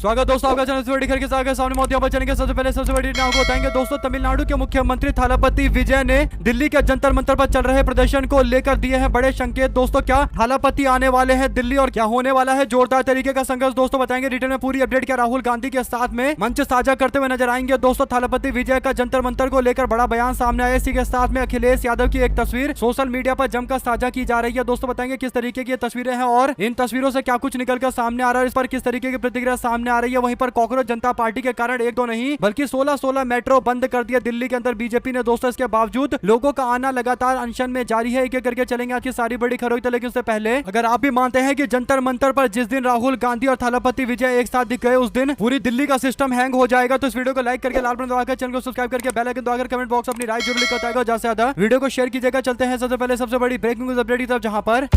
स्वागत दोस्तों आपका चैनल बड़ी खबर के साथ सामने मोदी चैनल के सबसे पहले सबसे बड़ी न्यूज़ को बताएंगे। दोस्तों तमिलनाडु के मुख्यमंत्री थालापति विजय ने दिल्ली के जंतर मंतर पर चल रहे प्रदर्शन को लेकर दिए हैं बड़े संकेत। दोस्तों क्या थालापति आने वाले हैं दिल्ली और क्या होने वाला है जोरदार तरीके का संघर्ष, दोस्तों बताएंगे डिटेल में पूरी अपडेट। क्या राहुल गांधी के साथ में मंच साझा करते हुए नजर आएंगे। दोस्तों थालापति विजय का जंतर मंतर को लेकर बड़ा बयान सामने आया। इसी के साथ में अखिलेश यादव की एक तस्वीर सोशल मीडिया पर जमकर साझा की जा रही है। दोस्तों बताएंगे किस तरीके की तस्वीरें हैं और इन तस्वीरों से क्या कुछ निकलकर सामने आ रहा है, इस पर किस तरीके की प्रतिक्रिया सामने आ रही है। वहीं पर कांग्रेस जनता पार्टी के कारण एक दो नहीं बल्कि 16 मेट्रो बंद कर दिया दिल्ली के अंदर बीजेपी ने। दोस्तों इसके बावजूद लोगों का आना लगातार अनशन में जारी है। एक एक करके चलेंगे आज की सारी बड़ी खबरों की। लेकिन उससे पहले अगर आप भी मानते हैं कि जंतर मंतर पर जिस दिन राहुल गांधी और थालापति विजय एक साथ दिख गए उस दिन पूरी दिल्ली का सिस्टम हैंग हो जाएगा, तो इस वीडियो को लाइक करके लाल बटन दबाकर चैनल को सब्सक्राइब करके बेल आइकन दबाकर कमेंट बॉक्स अपनी राय जरूर लिख बताएगा। ज्यादा से ज्यादा वीडियो को शेयर कीजिएगा। चलते हैं सबसे पहले सबसे बड़ी ब्रेकिंग न्यूज अपडेट की तरफ, जहां पर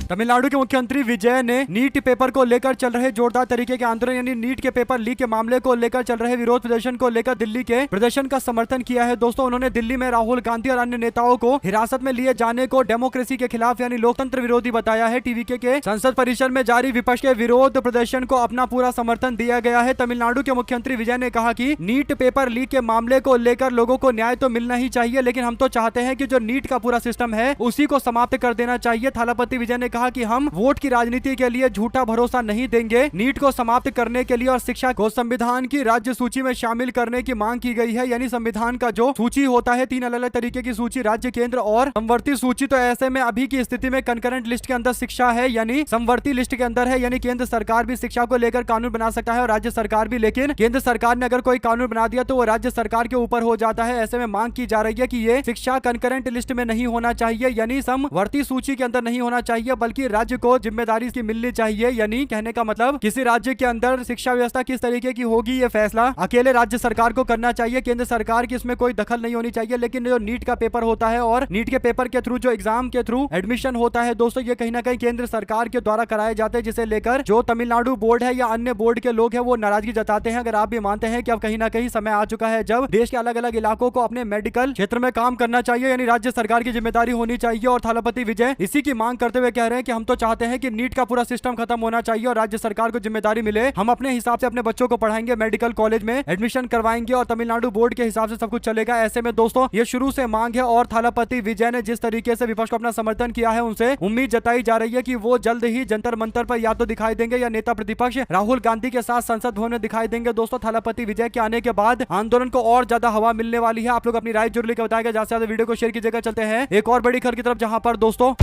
तमिलनाडु के मुख्यमंत्री विजय ने नीट पेपर को लेकर चल रहे जोरदार तरीके के आंदोलन यानी नीट के पेपर लीक के मामले को लेकर चल रहे विरोध प्रदर्शन को लेकर दिल्ली के प्रदर्शन का समर्थन किया है। दोस्तों उन्होंने दिल्ली में राहुल गांधी और अन्य नेताओं को हिरासत में लिए जाने को डेमोक्रेसी के खिलाफ यानी लोकतंत्र विरोधी बताया है। टीवीके के संसद परिसर में जारी विपक्ष के विरोध प्रदर्शन को अपना पूरा समर्थन दिया गया है। तमिलनाडु के मुख्यमंत्री विजय ने कहा कि नीट पेपर लीक के मामले को लेकर लोगों को न्याय तो मिलना ही चाहिए, लेकिन हम तो चाहते हैं कि जो नीट का पूरा सिस्टम है उसी को समाप्त कर देना चाहिए। थालापति विजय ने कहा कि हम वोट की राजनीति के लिए झूठा भरोसा नहीं देंगे। नीट को समाप्त करने के लिए और शिक्षा को संविधान की राज्य सूची में शामिल करने की मांग की गई है। यानी संविधान का जो सूची होता है 3 अलग अलग तरीके की सूची, राज्य, केंद्र और समवर्ती सूची, तो ऐसे में अभी की स्थिति में कंकरेंट लिस्ट के अंदर शिक्षा है यानी समवर्ती लिस्ट के अंदर है। यानी केंद्र सरकार भी शिक्षा को लेकर कानून बना सकता है और राज्य सरकार भी, लेकिन केंद्र सरकार ने अगर कोई कानून बना दिया तो वो राज्य सरकार के ऊपर हो जाता है। ऐसे में मांग की जा रही है कि ये शिक्षा कंकरेंट लिस्ट में नहीं होना चाहिए यानी समवर्ती सूची के अंदर नहीं होना चाहिए, बल्कि राज्य को जिम्मेदारी इसकी मिलनी चाहिए। यानी कहने का मतलब किसी राज्य के अंदर शिक्षा व्यवस्था किस तरीके की होगी ये फैसला अकेले राज्य सरकार को करना चाहिए, केंद्र सरकार की इसमें कोई दखल नहीं होनी चाहिए। लेकिन जो नीट का पेपर होता है और नीट के पेपर के थ्रू जो एग्जाम के थ्रू एडमिशन होता है दोस्तों, ये कहीं ना कहीं केंद्र सरकार के द्वारा कराए जाते हैं, जिसे लेकर जो तमिलनाडु बोर्ड है या अन्य बोर्ड के लोग हैं वो नाराजगी जताते हैं। अगर आप भी मानते हैं कि अब कहीं ना कहीं समय आ चुका है जब देश के अलग अलग इलाकों को अपने मेडिकल क्षेत्र में काम करना चाहिए यानी राज्य सरकार की जिम्मेदारी होनी चाहिए, और थालापति विजय इसी की मांग करते हुए कह रहे हैं कि हम तो चाहते हैं कि नीट का पूरा सिस्टम खत्म होना चाहिए और राज्य सरकार को जिम्मेदारी मिले। हम अपने हिसाब से अपने बच्चों को पढ़ाएंगे, मेडिकल कॉलेज में एडमिशन करवाएंगे और तमिलनाडु बोर्ड के हिसाब से सब कुछ चलेगा। ऐसे में दोस्तों ये शुरू से मांग है और थालापति विजय ने जिस तरीके से विपक्ष को अपना समर्थन किया है उनसे उम्मीद जताई जा रही है कि वो जल्द ही जंतर मंतर पर या तो दिखाई देंगे या नेता प्रतिपक्ष राहुल गांधी के साथ संसद भवन में दिखाई देंगे। दोस्तों थालापति विजय के आने के बाद आंदोलन को और ज्यादा हवा मिलने वाली है। आप लोग अपनी राय जरूर लिखकर बताएगा। ज्यादा से ज्यादा वीडियो को शेयर कीजिएगा। चलते हैं एक और बड़ी खबर की तरफ, जहां पर दोस्तों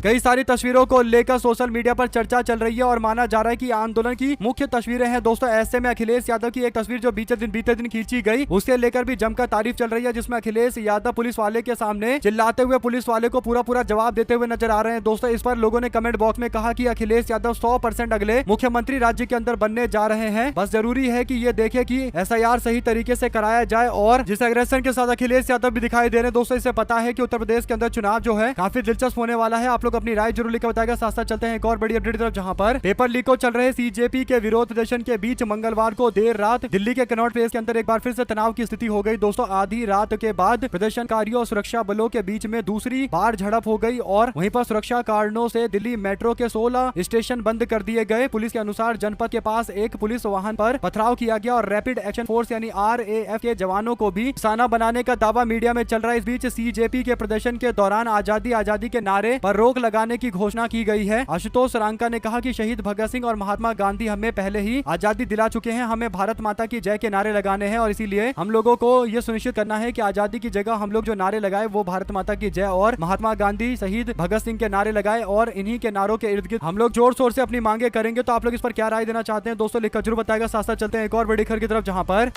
कई सारी तस्वीरों को लेकर सोशल मीडिया पर चर्चा चल रही है और माना जा रहा है कि आंदोलन की मुख्य तस्वीरें हैं। दोस्तों ऐसे में अखिलेश यादव की एक तस्वीर जो बीते दिन खींची गई उससे लेकर भी जमकर तारीफ चल रही है, जिसमें अखिलेश यादव पुलिस वाले के सामने चिल्लाते हुए पुलिस वाले को पूरा जवाब देते हुए नजर आ रहे हैं। दोस्तों इस पर लोगों ने कमेंट बॉक्स में कहा कि अखिलेश यादव 100% अगले मुख्यमंत्री राज्य के अंदर बनने जा रहे हैं। बस जरूरी है कि ये देखे कि SIR सही तरीके से कराया जाए और जिस एग्रेशन के साथ अखिलेश यादव भी दिखाई दे रहे हैं दोस्तों, इससे पता है कि उत्तर प्रदेश के अंदर चुनाव जो है काफी दिलचस्प होने वाला है। आप लोग अपनी राय जरूर लिखकर बताएगा। साथ साथ चलते हैं एक और बड़ी अपडेट की तरफ, जहां पर पेपर लीक को चल रहे CJP के विरोध प्रदर्शन के बीच मंगलवार को देर रात दिल्ली के कनॉट प्लेस के अंदर एक बार फिर से तनाव की स्थिति हो गई। दोस्तों आधी रात के बाद प्रदर्शनकारियों और सुरक्षा बलों के बीच में दूसरी बार झड़प हो गई और वहीं पर सुरक्षा कारणों से दिल्ली मेट्रो के 16 स्टेशन बंद कर दिए गए। पुलिस के अनुसार जनपद के पास एक पुलिस वाहन पर पथराव किया गया और रैपिड एक्शन फोर्स यानी RAF के जवानों को भी निशाना बनाने का दावा मीडिया में चल रहा है। इस बीच CJP के प्रदर्शन के दौरान आजादी आजादी के नारे पर रोक लगाने की घोषणा की गई है। आशुतोष रांका ने कहा कि शहीद भगत सिंह और महात्मा गांधी हमें पहले ही आजादी दिला चुके हैं, हमें भारत माता की जय के नारे लगाने हैं और इसीलिए हम लोगों को यह सुनिश्चित करना है कि आजादी की जगह हम लोग जो नारे लगाए वो भारत माता की जय और महात्मा गांधी शहीद भगत सिंह के नारे लगाए और इन्हीं के नारों के इर्द गिर्द हम लोग जोर शोर से अपनी मांगे करेंगे। तो आप लोग इस पर क्या राय देना चाहते हैं दोस्तों लिखकर जरूर बताएगा। साथ साथ चलते हैं एक और बड़ी खबर की तरफ, जहां पर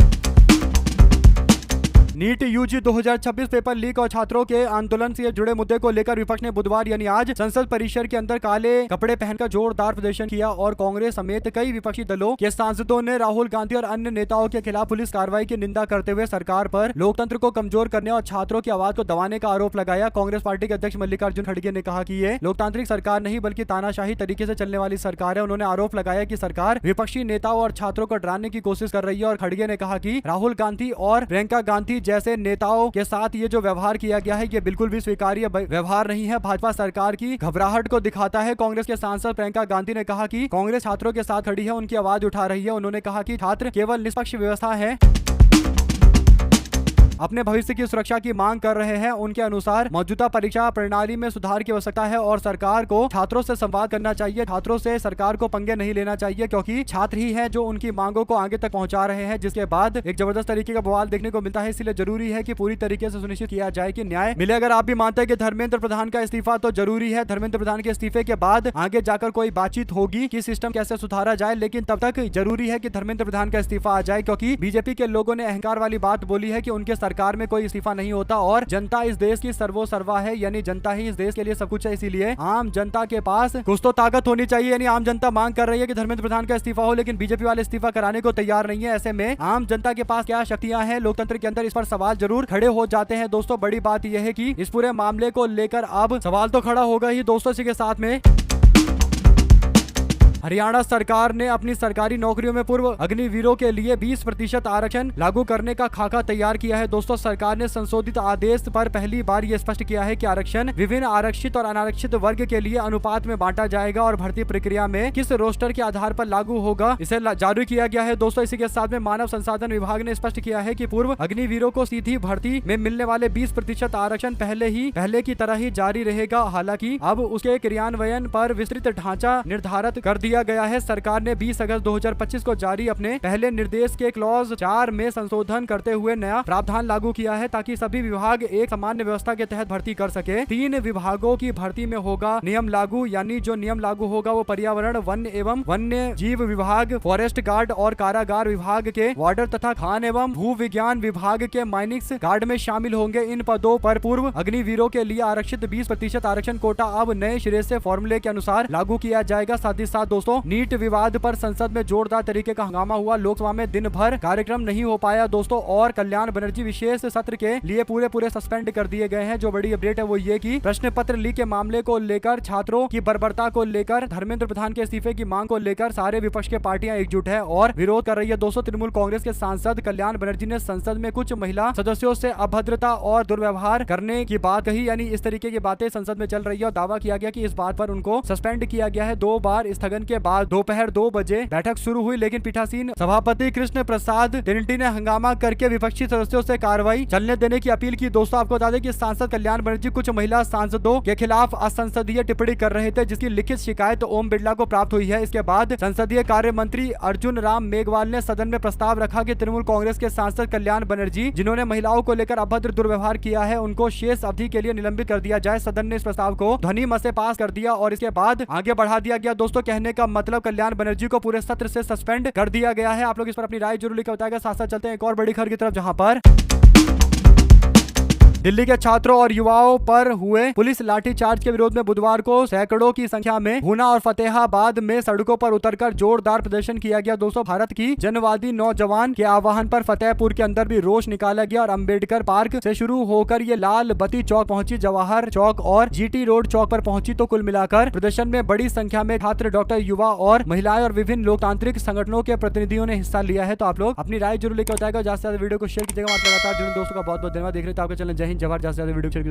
नीट UG 2026 पेपर लीक और छात्रों के आंदोलन से जुड़े मुद्दे को लेकर विपक्ष ने बुधवार यानी आज संसद परिसर के अंदर काले कपड़े पहनकर जोरदार प्रदर्शन किया और कांग्रेस समेत कई विपक्षी दलों के सांसदों ने राहुल गांधी और अन्य नेताओं के खिलाफ पुलिस कार्रवाई की निंदा करते हुए सरकार पर लोकतंत्र को कमजोर करने और छात्रों की आवाज को दबाने का आरोप लगाया। कांग्रेस पार्टी के अध्यक्ष मल्लिकार्जुन खड़गे ने कहा कि ये लोकतांत्रिक सरकार नहीं बल्कि तानाशाही तरीके से चलने वाली सरकार है। उन्होंने आरोप लगाया कि सरकार विपक्षी नेताओं और छात्रों को डराने की कोशिश कर रही है और खड़गे ने कहा कि राहुल गांधी और प्रियंका गांधी जैसे नेताओं के साथ ये जो व्यवहार किया गया है ये बिल्कुल भी स्वीकार्य व्यवहार नहीं है। भाजपा सरकार की घबराहट को दिखाता है। कांग्रेस के सांसद प्रियंका गांधी ने कहा कि कांग्रेस छात्रों के साथ खड़ी है, उनकी आवाज उठा रही है। उन्होंने कहा कि छात्र केवल निष्पक्ष व्यवस्था है, अपने भविष्य की सुरक्षा की मांग कर रहे हैं। उनके अनुसार मौजूदा परीक्षा प्रणाली में सुधार की आवश्यकता है और सरकार को छात्रों से संवाद करना चाहिए। छात्रों से सरकार को पंगे नहीं लेना चाहिए, क्योंकि छात्र ही है जो उनकी मांगों को आगे तक पहुंचा रहे हैं, जिसके बाद एक जबरदस्त तरीके का बवाल देखने को मिलता है। इसलिए जरूरी है कि पूरी तरीके से सुनिश्चित किया जाए कि न्याय मिले। अगर आप भी मानते हैं कि धर्मेंद्र प्रधान का इस्तीफा तो जरूरी है, धर्मेंद्र प्रधान के इस्तीफे के बाद आगे जाकर कोई बातचीत होगी कि सिस्टम कैसे सुधारा जाए, लेकिन तब तक जरूरी है कि धर्मेंद्र प्रधान का इस्तीफा आ जाए, क्योंकि बीजेपी के लोगों ने अहंकार वाली बात बोली है कि उनके सरकार में कोई इस्तीफा नहीं होता और जनता इस देश की सर्वोसर्वा है, यानी जनता ही इस देश के लिए सब कुछ है। इसीलिए आम जनता के पास कुछ तो ताकत होनी चाहिए। यानी आम जनता मांग कर रही है कि धर्मेंद्र प्रधान का इस्तीफा हो, लेकिन बीजेपी वाले इस्तीफा कराने को तैयार नहीं है। ऐसे में आम जनता के पास क्या शक्तियां हैं लोकतंत्र के अंदर, इस पर सवाल जरूर खड़े हो जाते हैं। दोस्तों बड़ी बात यह है कि इस पूरे मामले को लेकर अब सवाल तो खड़ा होगा ही दोस्तों। इसी के साथ में हरियाणा सरकार ने अपनी सरकारी नौकरियों में पूर्व अग्निवीरों के लिए 20% आरक्षण लागू करने का खाका तैयार किया है। दोस्तों सरकार ने संशोधित आदेश पर पहली बार ये स्पष्ट किया है कि आरक्षण विभिन्न आरक्षित और अनारक्षित वर्ग के लिए अनुपात में बांटा जाएगा और भर्ती प्रक्रिया में किस रोस्टर के आधार पर लागू होगा, इसे जारी किया गया है। दोस्तों इसी के साथ में मानव संसाधन विभाग ने स्पष्ट किया है कि पूर्व अग्निवीरों को सीधी भर्ती में मिलने वाले 20% आरक्षण पहले की तरह ही जारी रहेगा। हालांकि अब उसके क्रियान्वयन पर विस्तृत ढांचा निर्धारित कर दिया गया है। सरकार ने 20 अगस्त 2025 को जारी अपने पहले निर्देश के क्लॉज 4 में संशोधन करते हुए नया प्रावधान लागू किया है, ताकि सभी विभाग एक सामान्य व्यवस्था के तहत भर्ती कर सके। 3 विभागों की भर्ती में होगा नियम लागू, यानी जो नियम लागू होगा वो पर्यावरण, वन एवं वन्य जीव विभाग, फॉरेस्ट गार्ड और कारागार विभाग के वार्डर तथा खान एवं भू विज्ञान विभाग के माइनिंग्स गार्ड में शामिल होंगे। इन पदों पर पूर्व अग्निवीरों के लिए आरक्षित 20% आरक्षण कोटा अब नए सिरे से फॉर्मूले के अनुसार लागू किया जाएगा। साथ ही साथ दोस्तों नीट विवाद पर संसद में जोरदार तरीके का हंगामा हुआ। लोकसभा में दिन भर कार्यक्रम नहीं हो पाया दोस्तों, और कल्याण बनर्जी विशेष सत्र के लिए पूरे सस्पेंड कर दिए गए हैं। जो बड़ी अपडेट है वो ये कि प्रश्न पत्र लीक के मामले को लेकर, छात्रों की बर्बरता को लेकर, धर्मेंद्र प्रधान के इस्तीफे की मांग को लेकर सारे विपक्ष के पार्टियां एकजुट है और विरोध कर रही है। दोस्तों तृणमूल कांग्रेस के सांसद कल्याण बनर्जी ने संसद में कुछ महिला सदस्यों से अभद्रता और दुर्व्यवहार करने की बात कही, यानी इस तरीके की बातें संसद में चल रही है और दावा किया गया कि इस बात पर उनको सस्पेंड किया गया है। 2 बार स्थगन के बाद दोपहर 2 बजे बैठक शुरू हुई, लेकिन पीठासीन सभापति कृष्ण प्रसाद तिनटी ने हंगामा करके विपक्षी सदस्यों से कार्रवाई चलने देने की अपील की। दोस्तों आपको बता दें कि सांसद कल्याण बनर्जी कुछ महिला सांसदों के खिलाफ असंसदीय टिप्पणी कर रहे थे, जिसकी लिखित शिकायत ओम बिरला को प्राप्त हुई है। इसके बाद संसदीय कार्य मंत्री अर्जुन राम मेघवाल ने सदन में प्रस्ताव रखा कि तृणमूल कांग्रेस के सांसद कल्याण बनर्जी जिन्होंने महिलाओं को लेकर अभद्र दुर्व्यवहार किया है उनको शेष अवधि के लिए निलंबित कर दिया जाए। सदन ने इस प्रस्ताव को ध्वनि मत से पास कर दिया और इसके बाद आगे बढ़ा दिया गया। दोस्तों कहने का मतलब कल्याण बनर्जी को पूरे सत्र से सस्पेंड कर दिया गया है। आप लोग इस पर अपनी राय जरूर लिखकर बताएगा। साथ साथ चलते हैं एक और बड़ी खबर की तरफ, जहां पर दिल्ली के छात्रों और युवाओं पर हुए पुलिस लाठीचार्ज के विरोध में बुधवार को सैकड़ों की संख्या में भूना और फतेहाबाद में सड़कों पर उतरकर जोरदार प्रदर्शन किया गया। दोस्तों भारत की जनवादी नौजवान के आह्वान पर फतेहपुर के अंदर भी रोष निकाला गया और अंबेडकर पार्क से शुरू होकर ये लाल बत्ती चौक पहुंची, जवाहर चौक और जीटी रोड चौक पर पहुंची। तो कुल मिलाकर प्रदर्शन में बड़ी संख्या में छात्र, डॉक्टर, युवा और महिलाएं और विभिन्न लोकतांत्रिक संगठनों के प्रतिनिधियों ने हिस्सा लिया है। तो आप लोग अपनी राय जरूर लेकर बताएगा। ज्यादा से ज्यादा वीडियो को शेयर कीजिएगा। दोस्तों का बहुत बहुत धन्यवाद। देख रहे थे आपका चैनल जय हिंद जवाहर। ज्यादा से ज्यादा वीडियो शेयर कीजिए।